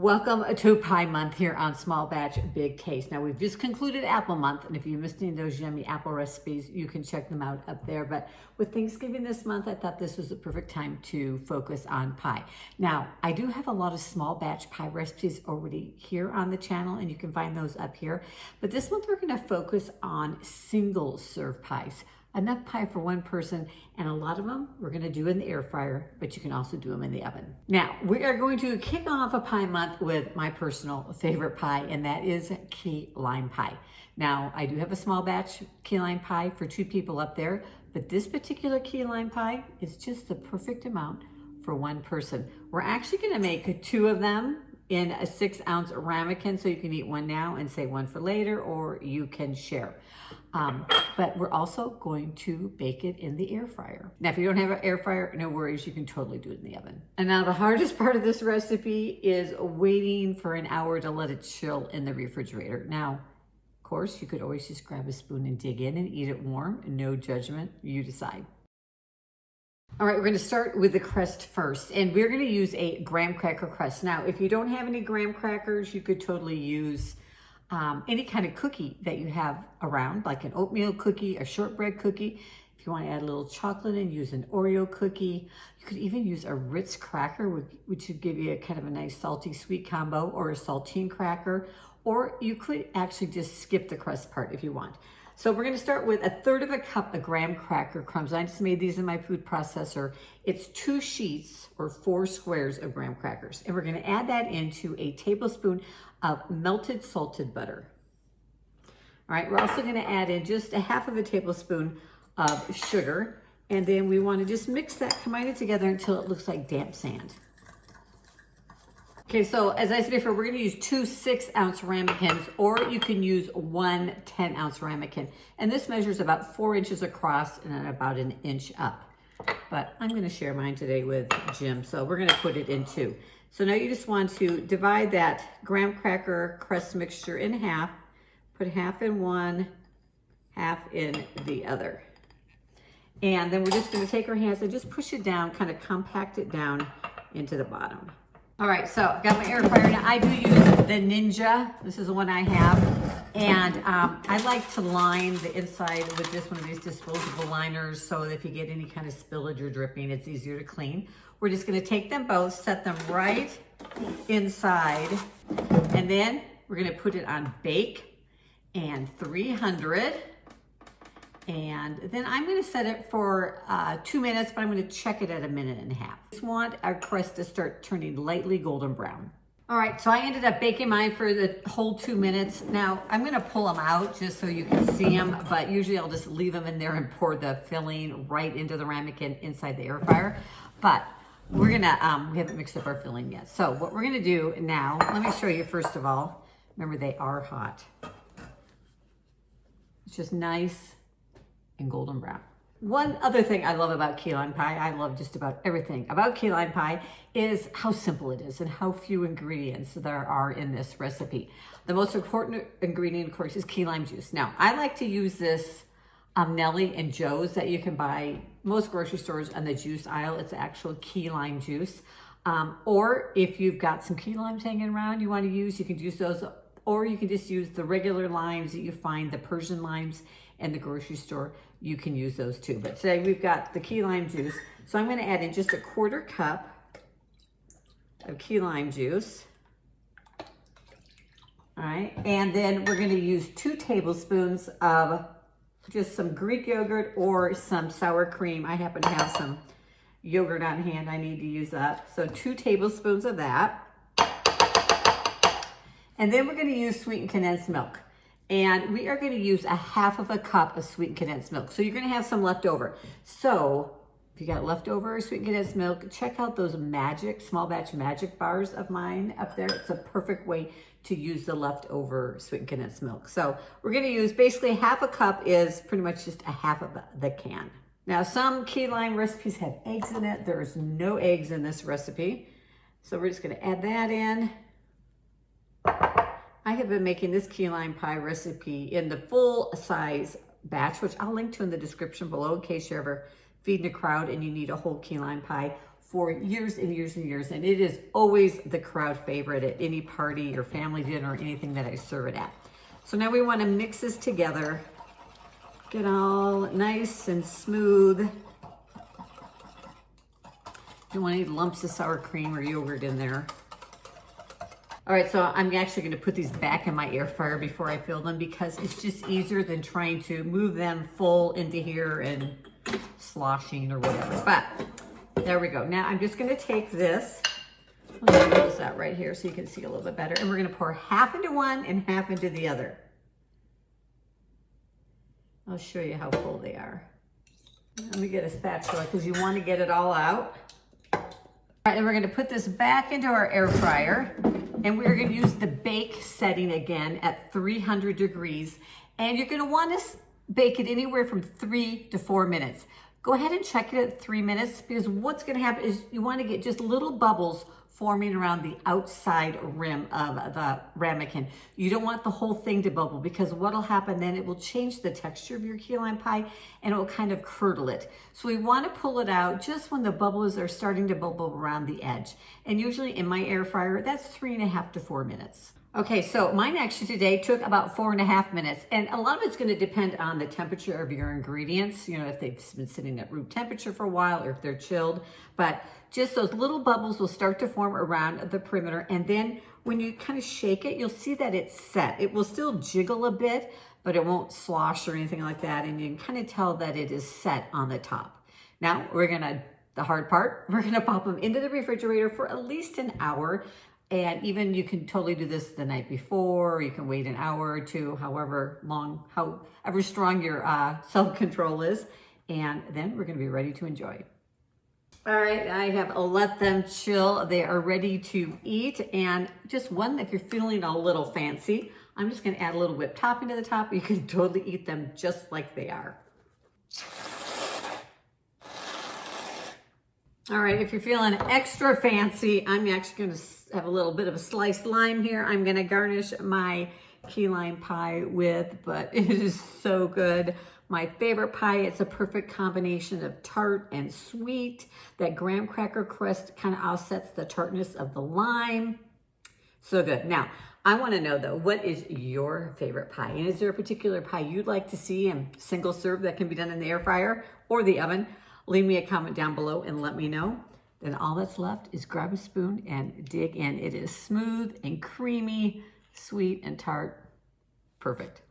Welcome to Pie Month here on Small Batch Big Taste. Now we've just concluded Apple Month, and if you missed any of those yummy apple recipes, you can check them out up there. But with Thanksgiving this month, I thought this was the perfect time to focus on pie. Now, I do have a lot of small batch pie recipes already here on the channel, and you can find those up here. But this month we're going to focus on single serve pies. Enough pie for one person, and a lot of them we're going to do in the air fryer, but you can also do them in the oven. Now, we are going to kick off a pie month with my personal favorite pie, and that is key lime pie. Now, I do have a small batch key lime pie for 2 people up there, but this particular key lime pie is just the perfect amount for one person. We're actually going to make 2 of them in a 6-ounce ramekin, so you can eat one now and save one for later, or you can share. But we're also going to bake it in the air fryer. Now, if you don't have an air fryer, no worries, you can totally do it in the oven. And now the hardest part of this recipe is waiting for an hour to let it chill in the refrigerator. Now, of course, you could always just grab a spoon and dig in and eat it warm. No judgment, you decide. All right, we're going to start with the crust first, and we're going to use a graham cracker crust. Now, if you don't have any graham crackers, you could totally use any kind of cookie that you have around, like an oatmeal cookie, a shortbread cookie. If you want to add a little chocolate and use an Oreo cookie, you could even use a Ritz cracker, which would give you a kind of a nice salty sweet combo, or a saltine cracker, or you could actually just skip the crust part if you want. So we're going to start with 1/3 cup of graham cracker crumbs. I just made these in my food processor. It's 2 sheets or 4 squares of graham crackers. And we're going to add that into a tablespoon of melted salted butter. All right, we're also going to add in just 1/2 tablespoon of sugar. And then we want to just mix that, combine it together until it looks like damp sand. Okay, so as I said before, we're going to use 2 6-ounce ramekins, or you can use 1 10-ounce ramekin. And this measures about 4 inches across and then about 1 inch up. But I'm going to share mine today with Jim, so we're going to put it in 2. So now you just want to divide that graham cracker crust mixture in half, put half in one, half in the other. And then we're just going to take our hands and just push it down, kind of compact it down into the bottom. All right, so I've got my air fryer. Now, I do use the Ninja. This is the one I have. And I like to line the inside with just one of these disposable liners, so that if you get any kind of spillage or dripping, it's easier to clean. We're just gonna take them both, set them right inside, and then we're gonna put it on bake and 300. And then I'm going to set it for 2 minutes, but I'm going to check it at 1.5 minutes. Just want our crust to start turning lightly golden brown. All right, so I ended up baking mine for the whole 2 minutes. Now, I'm going to pull them out just so you can see them, but usually I'll just leave them in there and pour the filling right into the ramekin inside the air fryer. But we're going to, we haven't mixed up our filling yet. So what we're going to do now, let me show you first of all. Remember, they are hot. It's just nice and golden brown. One other thing I love about key lime pie, I love just about everything about key lime pie, is how simple it is and how few ingredients there are in this recipe. The most important ingredient, of course, is key lime juice. Now, I like to use this Nellie and Joe's that you can buy most grocery stores on the juice aisle. It's actual key lime juice. Or if you've got some key limes hanging around you want to use, you can use those. Or you can just use the regular limes that you find, the Persian limes in the grocery store. You can use those too. But today we've got the key lime juice. So I'm going to add in just 1/4 cup of key lime juice. All right. And then we're going to use 2 tablespoons of just some Greek yogurt or some sour cream. I happen to have some yogurt on hand. I need to use that. So 2 tablespoons of that. And then we're going to use sweetened condensed milk. And we are going to use 1/2 cup of sweetened condensed milk. So you're going to have some left over. So if you got leftover sweetened condensed milk, check out those small batch magic bars of mine up there. It's a perfect way to use the leftover sweetened condensed milk. So we're going to use basically 1/2 cup is pretty much just 1/2 of the can. Now, some key lime recipes have eggs in it. There's no eggs in this recipe. So we're just going to add that in. I have been making this key lime pie recipe in the full size batch, which I'll link to in the description below in case you're ever feeding a crowd and you need a whole key lime pie. for years and years and years, and it is always the crowd favorite at any party or family dinner or anything that I serve it at. So now we want to mix this together, get all nice and smooth. You don't want any lumps of sour cream or yogurt in there. All right, so I'm actually going to put these back in my air fryer before I fill them because it's just easier than trying to move them full into here and sloshing or whatever. But there we go. Now I'm just going to take this. I'm going to roll this out right here so you can see a little bit better. And we're going to pour half into one and half into the other. I'll show you how full they are. Let me get a spatula because you want to get it all out. All right, and we're going to put this back into our air fryer. And we're going to use the bake setting again at 300 degrees. And you're going to want to bake it anywhere from 3 to 4 minutes. Go ahead and check it at 3 minutes because what's going to happen is you want to get just little bubbles forming around the outside rim of the ramekin. You don't want the whole thing to bubble because what'll happen then, it will change the texture of your key lime pie and it will kind of curdle it. So we want to pull it out just when the bubbles are starting to bubble around the edge. And usually in my air fryer, that's 3.5 to 4 minutes. Okay, so mine actually today took about 4.5 minutes, and a lot of it's going to depend on the temperature of your ingredients, you know, if they've been sitting at room temperature for a while or if they're chilled, but just those little bubbles will start to form around the perimeter, and then when you kind of shake it, you'll see that it's set. It will still jiggle a bit, but it won't slosh or anything like that, and you can kind of tell that it is set on the top. Now, the hard part, we're going to pop them into the refrigerator for at least an hour. And even you can totally do this the night before, or you can wait an hour or two, however strong your self-control is. And then we're gonna be ready to enjoy. All right, I have let them chill. They are ready to eat. And just one, if you're feeling a little fancy, I'm just gonna add a little whipped topping to the top. You can totally eat them just like they are. All right, if you're feeling extra fancy, I'm actually gonna have a little bit of a sliced lime here. I'm gonna garnish my key lime pie with, but it is so good. My favorite pie, it's a perfect combination of tart and sweet. That graham cracker crust kind of offsets the tartness of the lime. So good. Now, I wanna know though, what is your favorite pie? And is there a particular pie you'd like to see in single serve that can be done in the air fryer or the oven? Leave me a comment down below and let me know. Then all that's left is grab a spoon and dig in. It is smooth and creamy, sweet and tart. Perfect.